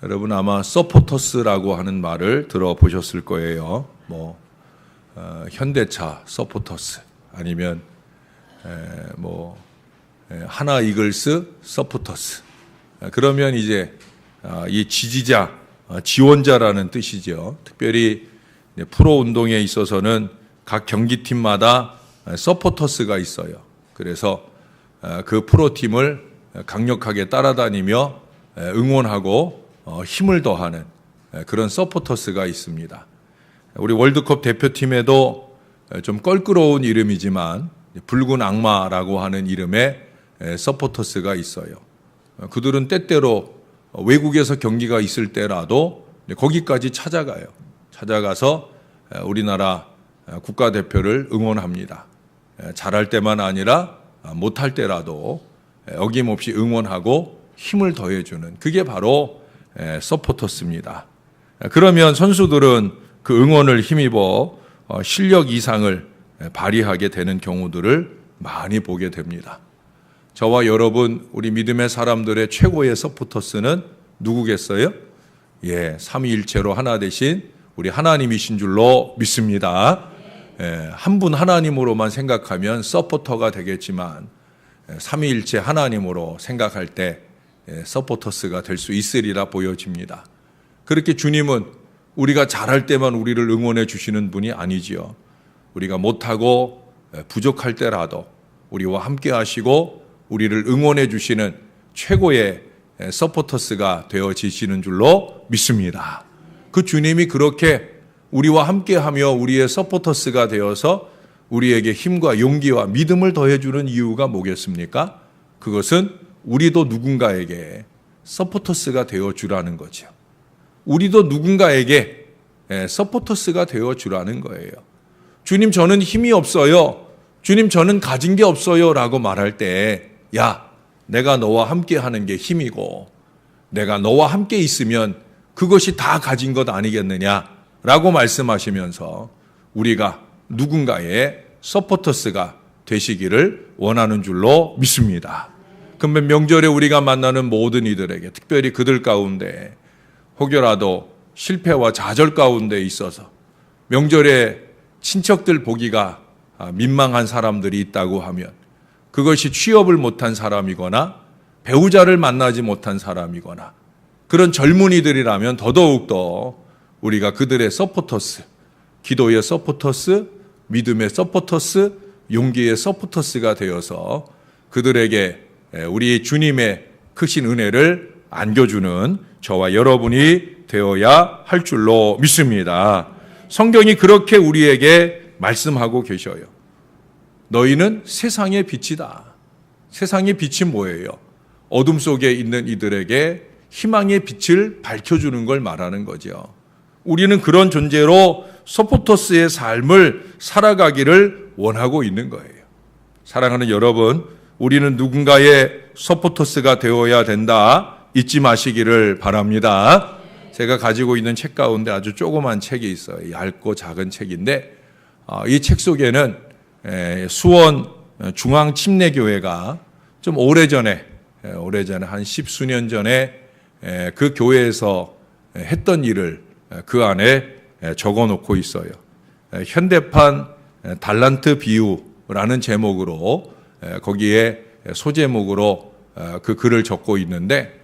여러분 아마 서포터스라고 하는 말을 들어보셨을 거예요. 현대차 서포터스 아니면 하나 이글스 서포터스. 그러면 이제 이 지지자, 지원자라는 뜻이죠. 특별히 프로 운동에 있어서는 각 경기팀마다 서포터스가 있어요. 그래서 그 프로팀을 강력하게 따라다니며 응원하고 힘을 더하는 그런 서포터스가 있습니다. 우리 월드컵 대표팀에도 좀 껄끄러운 이름이지만 붉은 악마라고 하는 이름의 서포터스가 있어요. 그들은 때때로 외국에서 경기가 있을 때라도 거기까지 찾아가요. 찾아가서 우리나라 국가대표를 응원합니다. 잘할 때만 아니라 못할 때라도 어김없이 응원하고 힘을 더해주는 그게 바로 서포터스입니다. 그러면 선수들은 그 응원을 힘입어 실력 이상을 발휘하게 되는 경우들을 많이 보게 됩니다. 저와 여러분 우리 믿음의 사람들의 최고의 서포터스는 누구겠어요? 삼위일체로 하나 되신 우리 하나님이신 줄로 믿습니다. 한 분 하나님으로만 생각하면 서포터가 되겠지만 삼위일체 하나님으로 생각할 때 서포터스가 될 수 있으리라 보여집니다. 그렇게 주님은 우리가 잘할 때만 우리를 응원해 주시는 분이 아니지요. 우리가 못하고 부족할 때라도 우리와 함께 하시고 우리를 응원해 주시는 최고의 서포터스가 되어지시는 줄로 믿습니다. 그 주님이 그렇게 우리와 함께하며 우리의 서포터스가 되어서 우리에게 힘과 용기와 믿음을 더해주는 이유가 뭐겠습니까? 그것은 우리도 누군가에게 서포터스가 되어주라는 거죠. 우리도 누군가에게 서포터스가 되어주라는 거예요. 주님 저는 힘이 없어요. 주님 저는 가진 게 없어요 라고 말할 때 내가 너와 함께 하는 게 힘이고 내가 너와 함께 있으면 그것이 다 가진 것 아니겠느냐라고 말씀하시면서 우리가 누군가의 서포터스가 되시기를 원하는 줄로 믿습니다. 그러면 명절에 우리가 만나는 모든 이들에게 특별히 그들 가운데 혹여라도 실패와 좌절 가운데 있어서 명절에 친척들 보기가 민망한 사람들이 있다고 하면 그것이 취업을 못한 사람이거나 배우자를 만나지 못한 사람이거나 그런 젊은이들이라면 더더욱더 우리가 그들의 서포터스, 기도의 서포터스, 믿음의 서포터스, 용기의 서포터스가 되어서 그들에게 우리 주님의 크신 은혜를 안겨주는 저와 여러분이 되어야 할 줄로 믿습니다. 성경이 그렇게 우리에게 말씀하고 계셔요. 너희는 세상의 빛이다. 세상의 빛이 뭐예요? 어둠 속에 있는 이들에게 희망의 빛을 밝혀주는 걸 말하는 거죠. 우리는 그런 존재로 서포터스의 삶을 살아가기를 원하고 있는 거예요. 사랑하는 여러분, 우리는 누군가의 서포터스가 되어야 된다. 잊지 마시기를 바랍니다. 제가 가지고 있는 책 가운데 아주 조그만 책이 있어요. 얇고 작은 책인데 이 책 속에는 수원 중앙침례교회가 좀 오래전에 한 십수년 전에 그 교회에서 했던 일을 그 안에 적어놓고 있어요. 현대판 달란트 비유라는 제목으로 거기에 소제목으로 그 글을 적고 있는데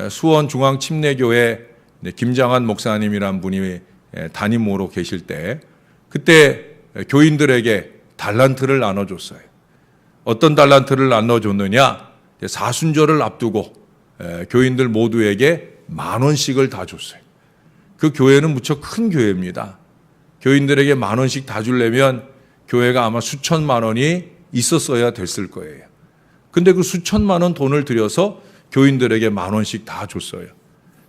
수원 중앙침례교회 김장한 목사님이란 분이 담임으로 계실 때 그때 교인들에게 달란트를 나눠줬어요. 어떤 달란트를 나눠줬느냐? 사순절을 앞두고 교인들 모두에게 10,000원씩을 다 줬어요. 그 교회는 무척 큰 교회입니다. 교인들에게 10,000원씩 다 주려면 교회가 아마 수천만 원이 있었어야 됐을 거예요. 근데 그 수천만 원 돈을 들여서 교인들에게 10,000원씩 다 줬어요.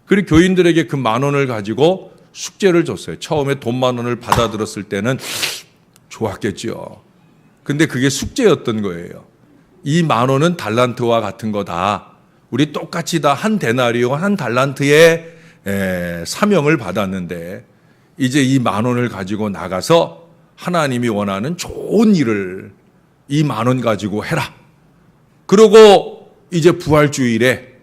그리고 교인들에게 그 10,000원을 가지고 숙제를 줬어요. 처음에 돈 10,000원을 받아들었을 때는 좋았겠죠. 근데 그게 숙제였던 거예요. 이 10,000원은 달란트와 같은 거다. 우리 똑같이 다 한 데나리오, 한 달란트의 사명을 받았는데 이제 이 10,000원을 가지고 나가서 하나님이 원하는 좋은 일을 이 10,000원 가지고 해라. 그러고 이제 부활주일에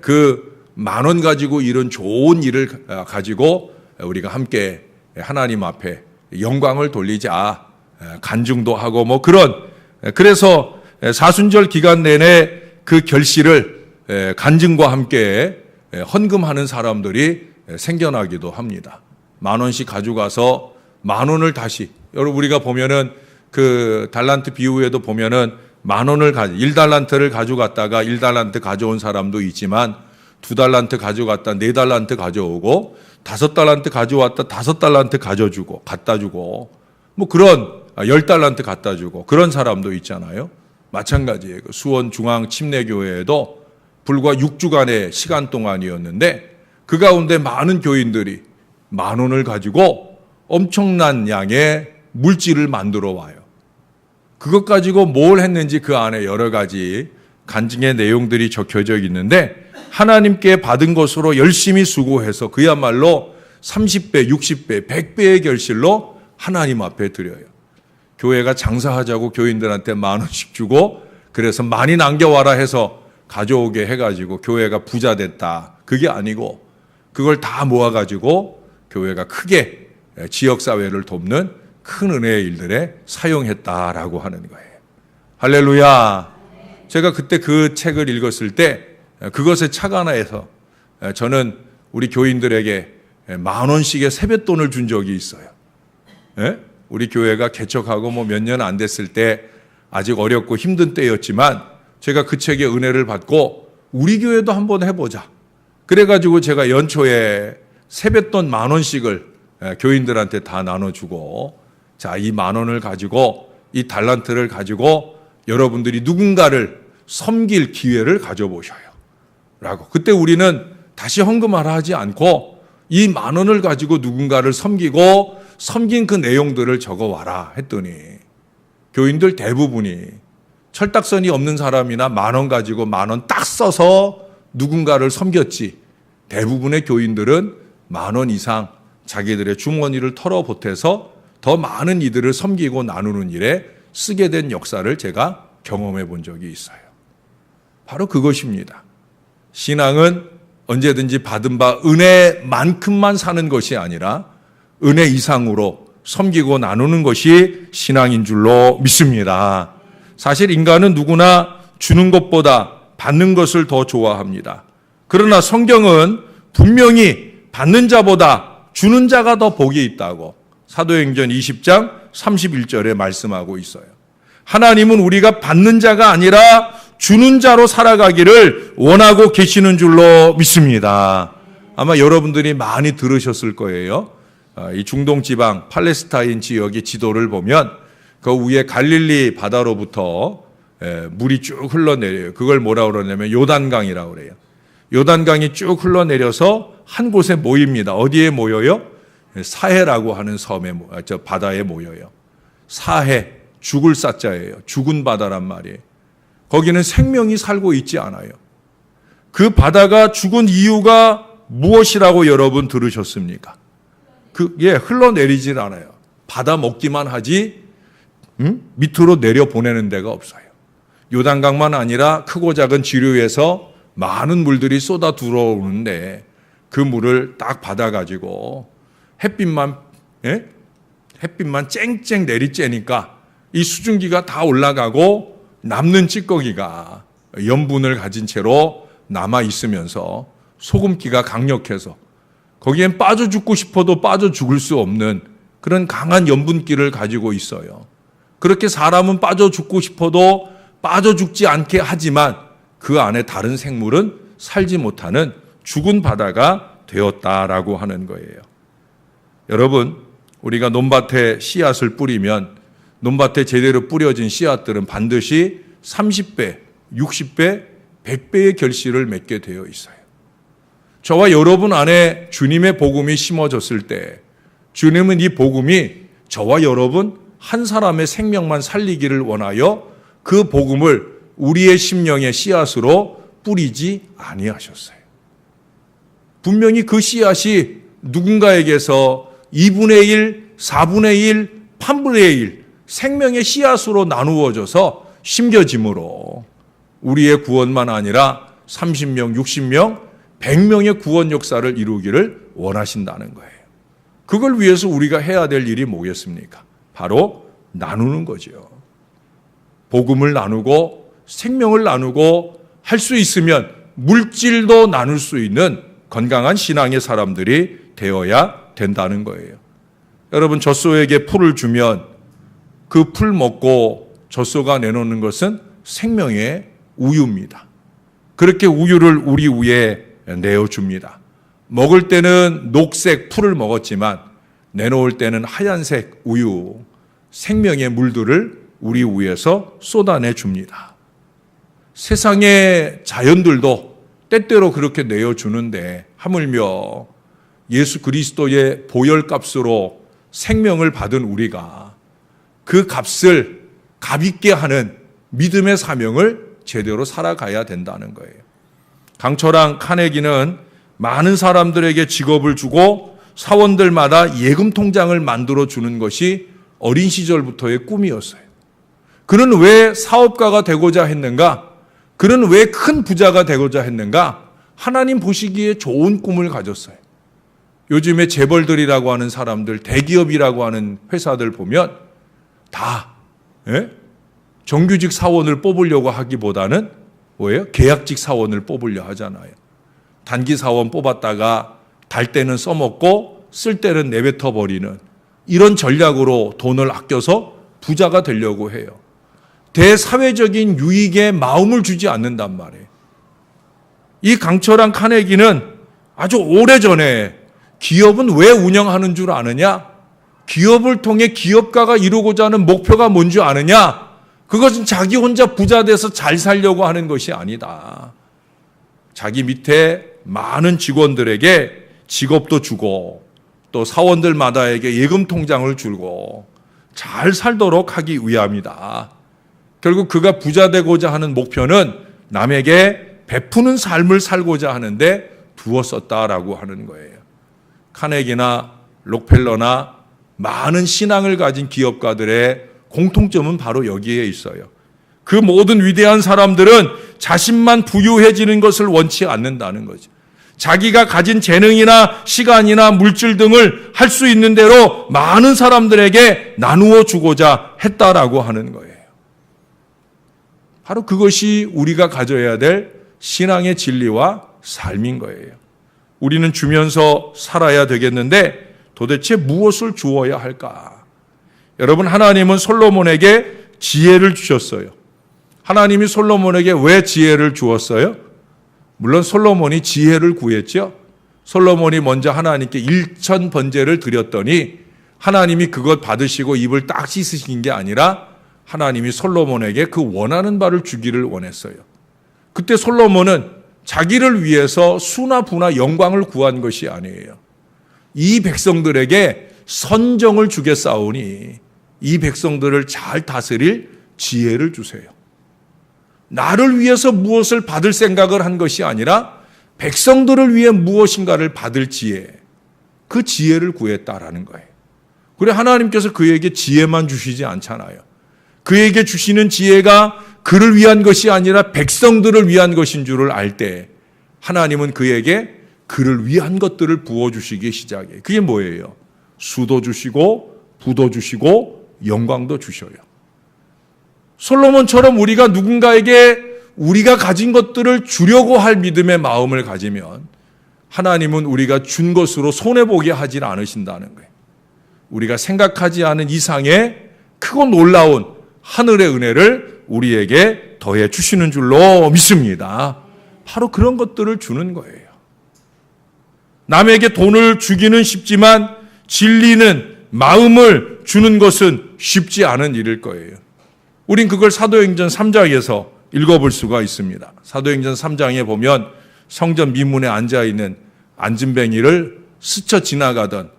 그 10,000원 가지고 이런 좋은 일을 가지고 우리가 함께 하나님 앞에 영광을 돌리자, 간증도 하고 뭐 그래서 사순절 기간 내내 그 결실을 간증과 함께 헌금하는 사람들이 생겨나기도 합니다. 10,000원씩 가져가서 10,000원을 다시, 여러분 우리가 보면은 그 달란트 비유에도 보면은 10,000원을 1달란트를 가져갔다가 1달란트 가져온 사람도 있지만 2달란트 가져갔다 4달란트 가져오고 5달란트 가져왔다 5달란트 가져주고 갖다 주고 뭐 그런 10달란트 갖다 주고 그런 사람도 있잖아요. 마찬가지예요. 수원 중앙 침례교회에도 불과 6주간의 시간 동안이었는데 그 가운데 많은 교인들이 10,000원을 가지고 엄청난 양의 물질을 만들어 와요. 그것 가지고 뭘 했는지 그 안에 여러 가지 간증의 내용들이 적혀져 있는데 하나님께 받은 것으로 열심히 수고해서 그야말로 30배, 60배, 100배의 결실로 하나님 앞에 드려요. 교회가 장사하자고 교인들한테 10,000원씩 주고 그래서 많이 남겨와라 해서 가져오게 해가지고 교회가 부자 됐다. 그게 아니고 그걸 다 모아가지고 교회가 크게 지역사회를 돕는 큰 은혜의 일들에 사용했다라고 하는 거예요. 할렐루야. 제가 그때 그 책을 읽었을 때 그것에 착안해서 저는 우리 교인들에게 10,000원씩의 세뱃돈을 준 적이 있어요. 예? 우리 교회가 개척하고 뭐 몇 년 안 됐을 때 아직 어렵고 힘든 때였지만 제가 그 책의 은혜를 받고 우리 교회도 한번 해보자. 그래가지고 제가 연초에 세뱃돈 10,000원씩을 교인들한테 다 나눠주고 자, 이 10,000원을 가지고 이 달란트를 가지고 여러분들이 누군가를 섬길 기회를 가져보셔요. 라고. 그때 우리는 다시 헌금하라 하지 않고 이 10,000원을 가지고 누군가를 섬기고 섬긴 그 내용들을 적어와라 했더니 교인들 대부분이 철딱선이 없는 사람이나 10,000원 가지고 10,000원 딱 써서 누군가를 섬겼지 대부분의 교인들은 10,000원 이상 자기들의 주머니를 털어보태서 더 많은 이들을 섬기고 나누는 일에 쓰게 된 역사를 제가 경험해 본 적이 있어요. 바로 그것입니다. 신앙은 언제든지 받은 바 은혜만큼만 사는 것이 아니라 은혜 이상으로 섬기고 나누는 것이 신앙인 줄로 믿습니다. 사실 인간은 누구나 주는 것보다 받는 것을 더 좋아합니다. 그러나 성경은 분명히 받는 자보다 주는 자가 더 복이 있다고 사도행전 20장 31절에 말씀하고 있어요. 하나님은 우리가 받는 자가 아니라 주는 자로 살아가기를 원하고 계시는 줄로 믿습니다. 아마 여러분들이 많이 들으셨을 거예요. 이 중동 지방 팔레스타인 지역의 지도를 보면 그 위에 갈릴리 바다로부터 물이 쭉 흘러내려요. 그걸 뭐라 그러냐면 요단강이라고 그래요. 요단강이 쭉 흘러내려서 한 곳에 모입니다. 어디에 모여요? 사해라고 하는 바다에 모여요. 사해, 죽을 사자예요. 죽은 바다란 말이에요. 거기는 생명이 살고 있지 않아요. 그 바다가 죽은 이유가 무엇이라고 여러분 들으셨습니까? 흘러내리질 않아요. 받아 먹기만 하지, 밑으로 내려 보내는 데가 없어요. 요단강만 아니라 크고 작은 지류에서 많은 물들이 쏟아 들어오는데 그 물을 딱 받아가지고 햇빛만 쨍쨍 내리쬐니까 이 수증기가 다 올라가고 남는 찌꺼기가 염분을 가진 채로 남아 있으면서 소금기가 강력해서 거기엔 빠져 죽고 싶어도 빠져 죽을 수 없는 그런 강한 염분기를 가지고 있어요. 그렇게 사람은 빠져 죽고 싶어도 빠져 죽지 않게 하지만 그 안에 다른 생물은 살지 못하는 죽은 바다가 되었다라고 하는 거예요. 여러분, 우리가 논밭에 씨앗을 뿌리면 논밭에 제대로 뿌려진 씨앗들은 반드시 30배, 60배, 100배의 결실을 맺게 되어 있어요. 저와 여러분 안에 주님의 복음이 심어졌을 때 주님은 이 복음이 저와 여러분 한 사람의 생명만 살리기를 원하여 그 복음을 우리의 심령의 씨앗으로 뿌리지 아니하셨어요. 분명히 그 씨앗이 누군가에게서 2분의 1, 4분의 1, 8분의 1 생명의 씨앗으로 나누어져서 심겨짐으로 우리의 구원만 아니라 30명, 60명, 100명의 구원 역사를 이루기를 원하신다는 거예요. 그걸 위해서 우리가 해야 될 일이 뭐겠습니까? 바로 나누는 거죠. 복음을 나누고 생명을 나누고 할 수 있으면 물질도 나눌 수 있는 건강한 신앙의 사람들이 되어야 된다는 거예요. 여러분, 젖소에게 풀을 주면 그 풀 먹고 젖소가 내놓는 것은 생명의 우유입니다. 그렇게 우유를 우리 위에 내어줍니다. 먹을 때는 녹색 풀을 먹었지만 내놓을 때는 하얀색 우유, 생명의 물들을 우리 위에서 쏟아내 줍니다. 세상의 자연들도 때때로 그렇게 내어주는데 하물며 예수 그리스도의 보혈값으로 생명을 받은 우리가 그 값을 값있게 하는 믿음의 사명을 제대로 살아가야 된다는 거예요. 강철왕 카네기는 많은 사람들에게 직업을 주고 사원들마다 예금 통장을 만들어 주는 것이 어린 시절부터의 꿈이었어요. 그는 왜 사업가가 되고자 했는가? 그는 왜 큰 부자가 되고자 했는가? 하나님 보시기에 좋은 꿈을 가졌어요. 요즘에 재벌들이라고 하는 사람들, 대기업이라고 하는 회사들 보면 다 정규직 사원을 뽑으려고 하기보다는 뭐예요? 계약직 사원을 뽑으려 하잖아요. 단기 사원 뽑았다가 달 때는 써먹고 쓸 때는 내뱉어 버리는 이런 전략으로 돈을 아껴서 부자가 되려고 해요. 대사회적인 유익에 마음을 주지 않는단 말이에요. 이 강철왕 카네기는 아주 오래전에 기업은 왜 운영하는 줄 아느냐? 기업을 통해 기업가가 이루고자 하는 목표가 뭔지 아느냐? 그것은 자기 혼자 부자 돼서 잘 살려고 하는 것이 아니다. 자기 밑에 많은 직원들에게 직업도 주고 또 사원들마다에게 예금 통장을 주고 잘 살도록 하기 위함이다. 결국 그가 부자 되고자 하는 목표는 남에게 베푸는 삶을 살고자 하는데 두었었다라고 하는 거예요. 카네기나 록펠러나 많은 신앙을 가진 기업가들의 공통점은 바로 여기에 있어요. 그 모든 위대한 사람들은 자신만 부유해지는 것을 원치 않는다는 거죠. 자기가 가진 재능이나 시간이나 물질 등을 할 수 있는 대로 많은 사람들에게 나누어 주고자 했다라고 하는 거예요. 바로 그것이 우리가 가져야 될 신앙의 진리와 삶인 거예요. 우리는 주면서 살아야 되겠는데 도대체 무엇을 주어야 할까? 여러분, 하나님은 솔로몬에게 지혜를 주셨어요. 하나님이 솔로몬에게 왜 지혜를 주었어요? 물론 솔로몬이 지혜를 구했죠. 솔로몬이 먼저 하나님께 1000번제를 드렸더니 하나님이 그것 받으시고 입을 딱 씻으신 게 아니라 하나님이 솔로몬에게 그 원하는 바를 주기를 원했어요. 그때 솔로몬은 자기를 위해서 수나 부나 영광을 구한 것이 아니에요. 이 백성들에게 선정을 주겠사오니 이 백성들을 잘 다스릴 지혜를 주세요. 나를 위해서 무엇을 받을 생각을 한 것이 아니라 백성들을 위해 무엇인가를 받을 지혜, 그 지혜를 구했다라는 거예요. 그래, 하나님께서 그에게 지혜만 주시지 않잖아요. 그에게 주시는 지혜가 그를 위한 것이 아니라 백성들을 위한 것인 줄을 알 때 하나님은 그에게 그를 위한 것들을 부어주시기 시작해요. 그게 뭐예요? 수도 주시고 부도 주시고 영광도 주셔요. 솔로몬처럼 우리가 누군가에게 우리가 가진 것들을 주려고 할 믿음의 마음을 가지면 하나님은 우리가 준 것으로 손해보게 하질 않으신다는 거예요. 우리가 생각하지 않은 이상의 크고 놀라운 하늘의 은혜를 우리에게 더해 주시는 줄로 믿습니다. 바로 그런 것들을 주는 거예요. 남에게 돈을 주기는 쉽지만 진리는 마음을 주는 것은 쉽지 않은 일일 거예요. 우린 그걸 사도행전 3장에서 읽어볼 수가 있습니다. 사도행전 3장에 보면 성전 미문에 앉아있는 안진뱅이를 스쳐 지나가던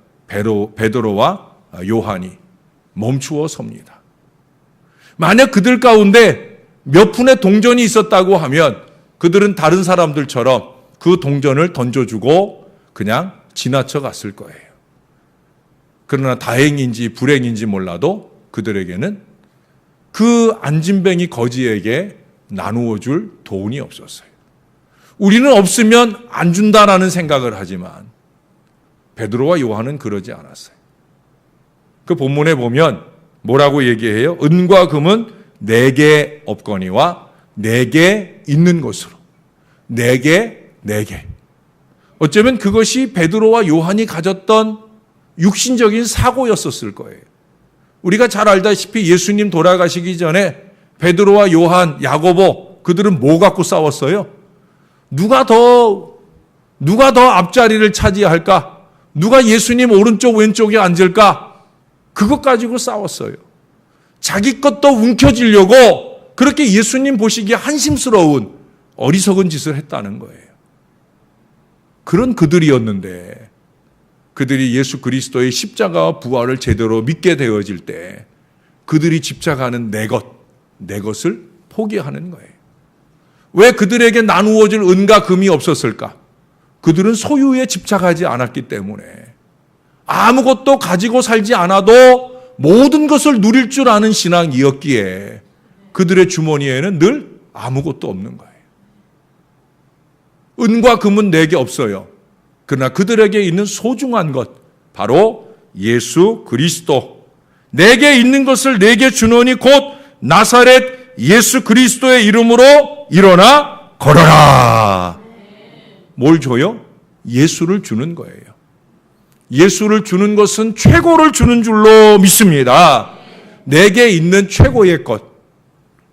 베드로와 요한이 멈추어 섭니다. 만약 그들 가운데 몇 푼의 동전이 있었다고 하면 그들은 다른 사람들처럼 그 동전을 던져주고 그냥 지나쳐 갔을 거예요. 그러나 다행인지 불행인지 몰라도 그들에게는 그 안진뱅이 거지에게 나누어 줄 돈이 없었어요. 우리는 없으면 안 준다라는 생각을 하지만 베드로와 요한은 그러지 않았어요. 그 본문에 보면 뭐라고 얘기해요? 은과 금은 내게 없거니와 내게 있는 것으로. 내게. 어쩌면 그것이 베드로와 요한이 가졌던 육신적인 사고였었을 거예요. 우리가 잘 알다시피 예수님 돌아가시기 전에 베드로와 요한, 야고보 그들은 뭐 갖고 싸웠어요? 누가 더 앞자리를 차지할까? 누가 예수님 오른쪽 왼쪽에 앉을까? 그것 가지고 싸웠어요. 자기 것도 움켜쥐려고 그렇게 예수님 보시기에 한심스러운 어리석은 짓을 했다는 거예요. 그런 그들이었는데 그들이 예수 그리스도의 십자가와 부활을 제대로 믿게 되어질 때 그들이 집착하는 내 것을 포기하는 거예요. 왜 그들에게 나누어질 은과 금이 없었을까? 그들은 소유에 집착하지 않았기 때문에 아무것도 가지고 살지 않아도 모든 것을 누릴 줄 아는 신앙이었기에 그들의 주머니에는 늘 아무것도 없는 거예요. 은과 금은 내게 없어요. 그러나 그들에게 있는 소중한 것, 바로 예수 그리스도. 내게 있는 것을 내게 주노니 곧 나사렛 예수 그리스도의 이름으로 일어나 걸어라. 뭘 줘요? 예수를 주는 거예요. 예수를 주는 것은 최고를 주는 줄로 믿습니다. 내게 있는 최고의 것.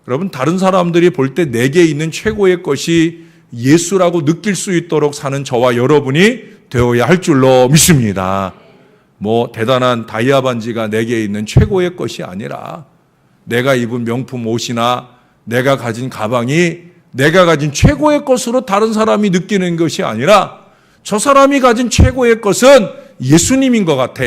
여러분, 다른 사람들이 볼 때 내게 있는 최고의 것이 예수라고 느낄 수 있도록 사는 저와 여러분이 되어야 할 줄로 믿습니다. 뭐 대단한 다이아 반지가 내게 있는 최고의 것이 아니라 내가 입은 명품 옷이나 내가 가진 가방이 내가 가진 최고의 것으로 다른 사람이 느끼는 것이 아니라 저 사람이 가진 최고의 것은 예수님인 것 같아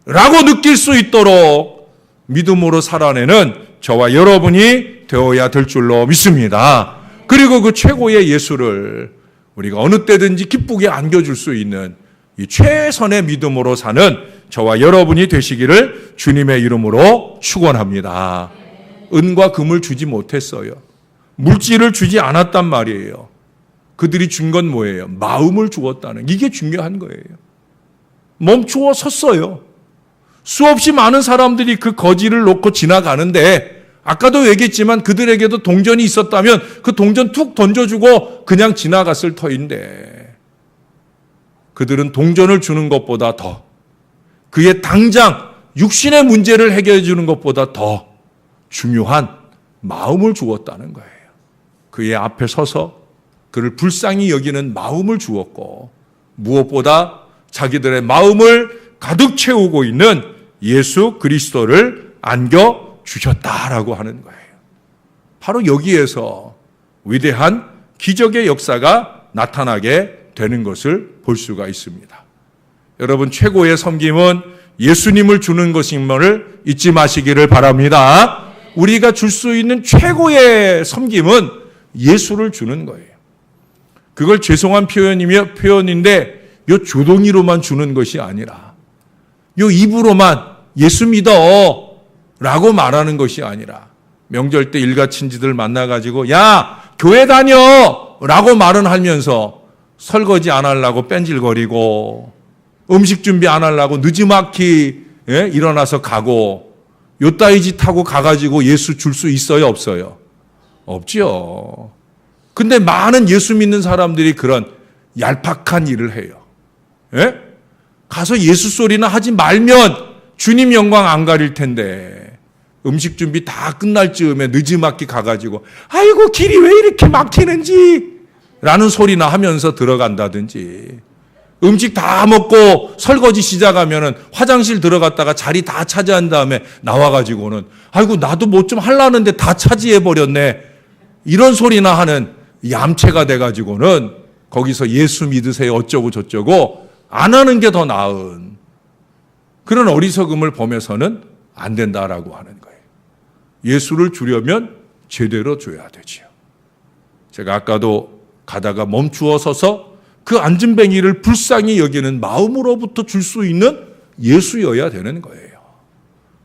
라고 느낄 수 있도록 믿음으로 살아내는 저와 여러분이 되어야 될 줄로 믿습니다. 그리고 그 최고의 예수를 우리가 어느 때든지 기쁘게 안겨줄 수 있는 이 최선의 믿음으로 사는 저와 여러분이 되시기를 주님의 이름으로 축원합니다. 은과 금을 주지 못했어요. 물질을 주지 않았단 말이에요. 그들이 준 건 뭐예요? 마음을 주었다는, 이게 중요한 거예요. 멈추어 섰어요. 수없이 많은 사람들이 그 거지를 놓고 지나가는데 아까도 얘기했지만 그들에게도 동전이 있었다면 그 동전 툭 던져주고 그냥 지나갔을 터인데 그들은 동전을 주는 것보다 더, 그의 당장 육신의 문제를 해결해 주는 것보다 더 중요한 마음을 주었다는 거예요. 그의 앞에 서서 그를 불쌍히 여기는 마음을 주었고 무엇보다 자기들의 마음을 가득 채우고 있는 예수 그리스도를 안겨주셨다라고 하는 거예요. 바로 여기에서 위대한 기적의 역사가 나타나게 되는 것을 볼 수가 있습니다. 여러분, 최고의 섬김은 예수님을 주는 것임을 잊지 마시기를 바랍니다. 우리가 줄 수 있는 최고의 섬김은 예수를 주는 거예요. 그걸 죄송한 표현인데 요 조동이로만 주는 것이 아니라 요 입으로만 예수 믿어 라고 말하는 것이 아니라 명절 때 일가 친지들 만나가지고 야 교회 다녀 라고 말은 하면서 설거지 안 하려고 뺀질거리고 음식 준비 안 하려고 느지막이 일어나서 가고 요따위 짓 하고 가가지고 예수 줄 수 있어요, 없어요? 없죠. 근데 많은 예수 믿는 사람들이 그런 얄팍한 일을 해요. 예? 가서 예수 소리나 하지 말면 주님 영광 안 가릴 텐데 음식 준비 다 끝날 즈음에 느지막이 가가지고 아이고 길이 왜 이렇게 막히는지 라는 소리나 하면서 들어간다든지, 음식 다 먹고 설거지 시작하면은 화장실 들어갔다가 자리 다 차지한 다음에 나와가지고는 아이고 나도 뭐 좀 하려는데 다 차지해버렸네 이런 소리나 하는 얌체가 돼가지고는 거기서 예수 믿으세요 어쩌고 저쩌고 안 하는 게 더 나은 그런 어리석음을 범해서는 안 된다라고 하는 거예요. 예수를 주려면 제대로 줘야 되지요. 제가 아까도 가다가 멈추어 서서 그 앉은뱅이를 불쌍히 여기는 마음으로부터 줄 수 있는 예수여야 되는 거예요.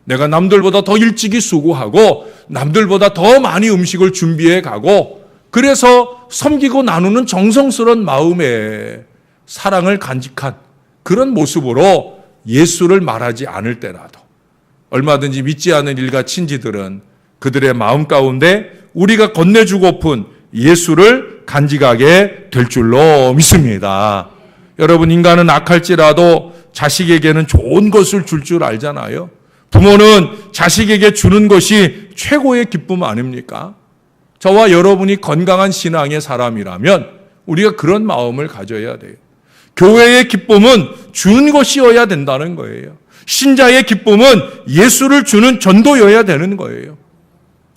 내가 남들보다 더 일찍이 수고하고 남들보다 더 많이 음식을 준비해 가고 그래서 섬기고 나누는 정성스러운 마음에 사랑을 간직한 그런 모습으로 예수를 말하지 않을 때라도 얼마든지 믿지 않는 일가 친지들은 그들의 마음 가운데 우리가 건네주고픈 예수를 간직하게 될 줄로 믿습니다. 여러분, 인간은 악할지라도 자식에게는 좋은 것을 줄 줄 알잖아요. 부모는 자식에게 주는 것이 최고의 기쁨 아닙니까? 저와 여러분이 건강한 신앙의 사람이라면 우리가 그런 마음을 가져야 돼요. 교회의 기쁨은 주는 것이어야 된다는 거예요. 신자의 기쁨은 예수를 주는 전도여야 되는 거예요.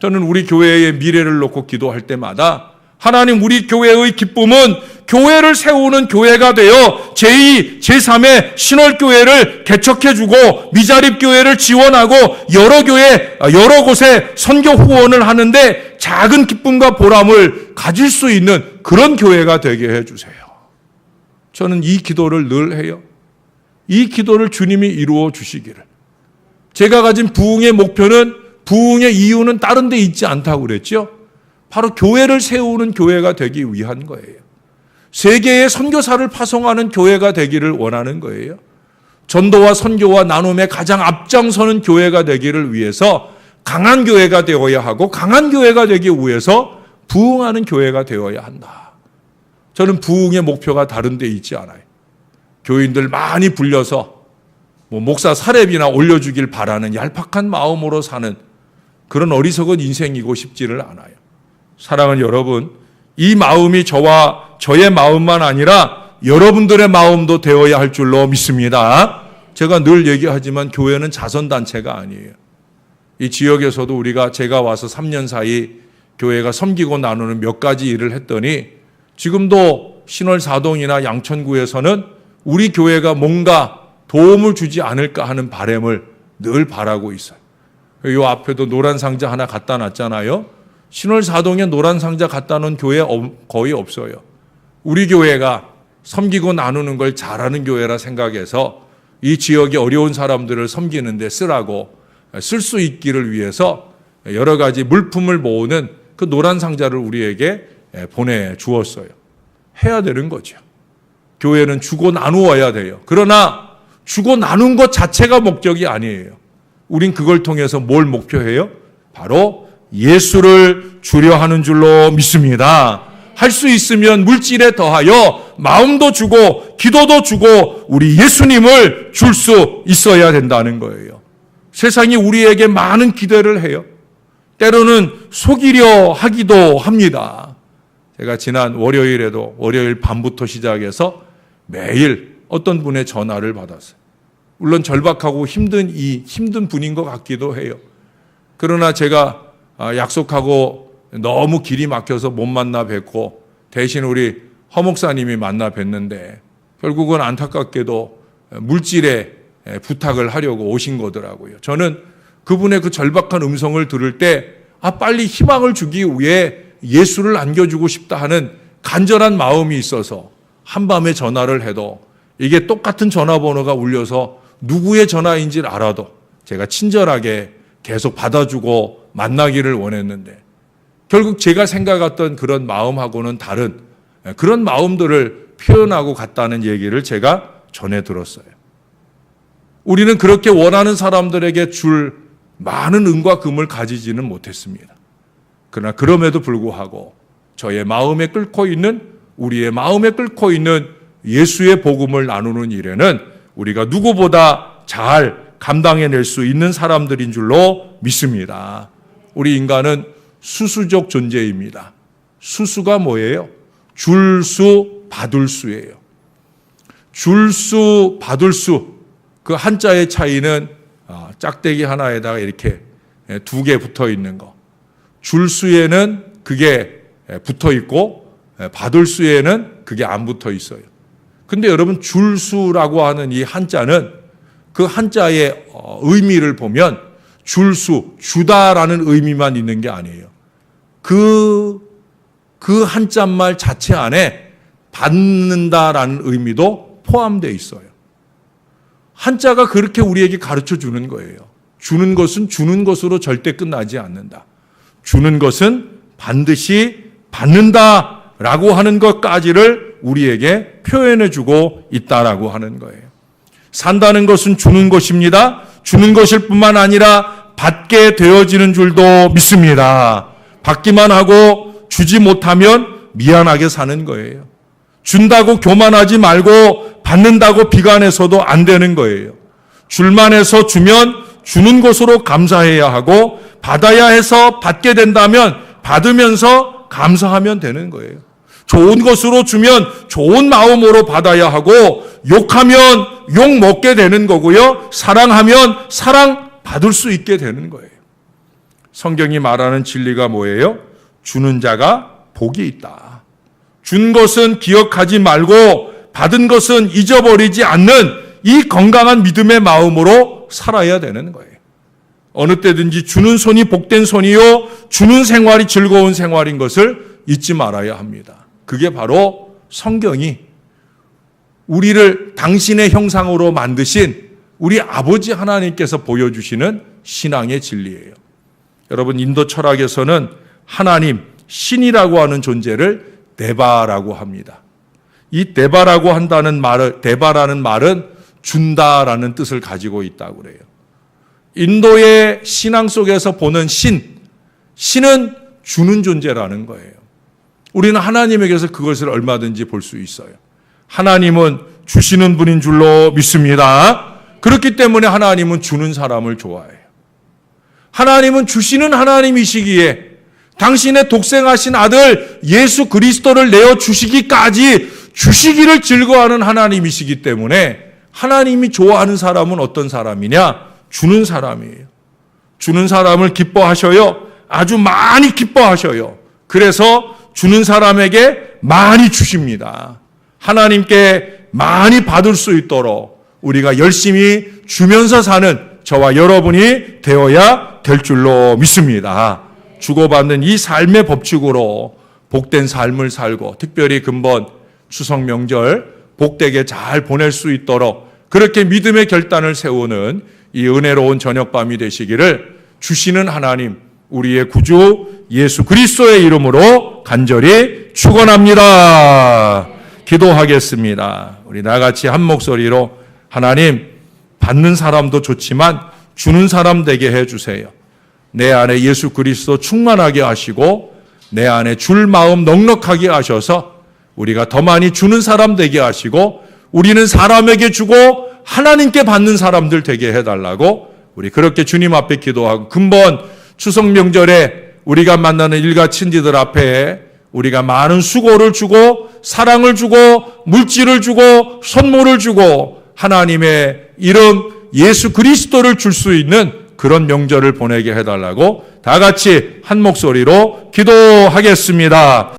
저는 우리 교회의 미래를 놓고 기도할 때마다 하나님, 우리 교회의 기쁨은 교회를 세우는 교회가 되어 제2, 제3의 신월교회를 개척해주고 미자립교회를 지원하고 여러 곳에 선교 후원을 하는데 작은 기쁨과 보람을 가질 수 있는 그런 교회가 되게 해주세요. 저는 이 기도를 늘 해요. 이 기도를 주님이 이루어 주시기를. 제가 가진 부흥의 목표는, 부흥의 이유는 다른 데 있지 않다고 그랬죠. 바로 교회를 세우는 교회가 되기 위한 거예요. 세계의 선교사를 파송하는 교회가 되기를 원하는 거예요. 전도와 선교와 나눔에 가장 앞장서는 교회가 되기를 위해서 강한 교회가 되어야 하고, 강한 교회가 되기 위해서 부흥하는 교회가 되어야 한다. 저는 부흥의 목표가 다른 데 있지 않아요. 교인들 많이 불려서 목사 사례비나 올려주길 바라는 얄팍한 마음으로 사는 그런 어리석은 인생이고 싶지를 않아요. 사랑하는 여러분, 이 마음이 저와 저의 마음만 아니라 여러분들의 마음도 되어야 할 줄로 믿습니다. 제가 늘 얘기하지만 교회는 자선단체가 아니에요. 이 지역에서도 제가 와서 3년 사이 교회가 섬기고 나누는 몇 가지 일을 했더니 지금도 신월사동이나 양천구에서는 우리 교회가 뭔가 도움을 주지 않을까 하는 바람을 늘 바라고 있어요. 이 앞에도 노란 상자 하나 갖다 놨잖아요. 신월사동에 노란 상자 갖다 놓은 교회 거의 없어요. 우리 교회가 섬기고 나누는 걸 잘하는 교회라 생각해서 이 지역의 어려운 사람들을 섬기는 데 쓰라고, 쓸 수 있기를 위해서 여러 가지 물품을 모으는 그 노란 상자를 우리에게 보내주었어요. 해야 되는 거죠. 교회는 주고 나누어야 돼요. 그러나 주고 나눈 것 자체가 목적이 아니에요. 우린 그걸 통해서 뭘 목표해요? 바로 예수를 주려 하는 줄로 믿습니다. 할 수 있으면 물질에 더하여 마음도 주고 기도도 주고 우리 예수님을 줄 수 있어야 된다는 거예요. 세상이 우리에게 많은 기대를 해요. 때로는 속이려 하기도 합니다. 제가 지난 월요일 밤부터 시작해서 매일 어떤 분의 전화를 받았어요. 물론 절박하고 힘든 분인 것 같기도 해요. 그러나 제가 약속하고 너무 길이 막혀서 못 만나 뵙고 대신 우리 허 목사님이 만나 뵀는데 결국은 안타깝게도 물질에 부탁을 하려고 오신 거더라고요. 저는 그분의 그 절박한 음성을 들을 때 빨리 희망을 주기 위해 예수를 안겨주고 싶다 하는 간절한 마음이 있어서 한밤에 전화를 해도 이게 똑같은 전화번호가 울려서 누구의 전화인지를 알아도 제가 친절하게 계속 받아주고 만나기를 원했는데 결국 제가 생각했던 그런 마음하고는 다른 그런 마음들을 표현하고 갔다는 얘기를 제가 전해 들었어요. 우리는 그렇게 원하는 사람들에게 줄 많은 은과 금을 가지지는 못했습니다. 그러나 그럼에도 불구하고 저의 마음에 끓고 있는, 우리의 마음에 끓고 있는 예수의 복음을 나누는 일에는 우리가 누구보다 잘 감당해낼 수 있는 사람들인 줄로 믿습니다. 우리 인간은 수수적 존재입니다. 수수가 뭐예요? 줄 수, 받을 수예요. 줄 수, 받을 수, 그 한자의 차이는 짝대기 하나에다가 이렇게 두 개 붙어 있는 거. 줄 수에는 그게 붙어 있고 받을 수에는 그게 안 붙어 있어요. 근데 여러분, 줄 수라고 하는 이 한자는 그 한자의 의미를 보면 줄 수, 주다라는 의미만 있는 게 아니에요. 그 한자말 자체 안에 받는다라는 의미도 포함되어 있어요. 한자가 그렇게 우리에게 가르쳐 주는 거예요. 주는 것은 주는 것으로 절대 끝나지 않는다. 주는 것은 반드시 받는다. 라고 하는 것까지를 우리에게 표현해 주고 있다라고 하는 거예요. 산다는 것은 주는 것입니다. 주는 것일 뿐만 아니라 받게 되어지는 줄도 믿습니다. 받기만 하고 주지 못하면 미안하게 사는 거예요. 준다고 교만하지 말고 받는다고 비관해서도 안 되는 거예요. 줄만 해서 주면 주는 것으로 감사해야 하고 받아야 해서 받게 된다면 받으면서 감사하면 되는 거예요. 좋은 것으로 주면 좋은 마음으로 받아야 하고 욕하면 욕 먹게 되는 거고요. 사랑하면 사랑 받을 수 있게 되는 거예요. 성경이 말하는 진리가 뭐예요? 주는 자가 복이 있다. 준 것은 기억하지 말고 받은 것은 잊어버리지 않는 이 건강한 믿음의 마음으로 살아야 되는 거예요. 어느 때든지 주는 손이 복된 손이요 주는 생활이 즐거운 생활인 것을 잊지 말아야 합니다. 그게 바로 성경이 우리를 당신의 형상으로 만드신 우리 아버지 하나님께서 보여주시는 신앙의 진리예요. 여러분, 인도 철학에서는 하나님, 신이라고 하는 존재를 데바라고 합니다. 이 데바라고 한다는 말을, 데바라는 말은 준다라는 뜻을 가지고 있다고 그래요. 인도의 신앙 속에서 보는 신은 주는 존재라는 거예요. 우리는 하나님에게서 그것을 얼마든지 볼 수 있어요. 하나님은 주시는 분인 줄로 믿습니다. 그렇기 때문에 하나님은 주는 사람을 좋아해요. 하나님은 주시는 하나님이시기에 당신의 독생하신 아들 예수 그리스도를 내어주시기까지 주시기를 즐거워하는 하나님이시기 때문에 하나님이 좋아하는 사람은 어떤 사람이냐? 주는 사람이에요. 주는 사람을 기뻐하셔요. 아주 많이 기뻐하셔요. 그래서 주는 사람에게 많이 주십니다. 하나님께 많이 받을 수 있도록 우리가 열심히 주면서 사는 저와 여러분이 되어야 될 줄로 믿습니다. 주고받는 이 삶의 법칙으로 복된 삶을 살고 특별히 금번 추석 명절 복되게 잘 보낼 수 있도록 그렇게 믿음의 결단을 세우는 이 은혜로운 저녁밤이 되시기를 주시는 하나님, 우리의 구주 예수 그리스도의 이름으로 간절히 축원합니다. 기도하겠습니다. 우리 나같이 한 목소리로 하나님, 받는 사람도 좋지만 주는 사람 되게 해주세요. 내 안에 예수 그리스도 충만하게 하시고 내 안에 줄 마음 넉넉하게 하셔서 우리가 더 많이 주는 사람 되게 하시고 우리는 사람에게 주고 하나님께 받는 사람들 되게 해달라고 우리 그렇게 주님 앞에 기도하고 금번 추석 명절에 우리가 만나는 일가 친지들 앞에 우리가 많은 수고를 주고 사랑을 주고 물질을 주고 선물을 주고 하나님의 이름 예수 그리스도를 줄 수 있는 그런 명절을 보내게 해달라고 다 같이 한 목소리로 기도하겠습니다.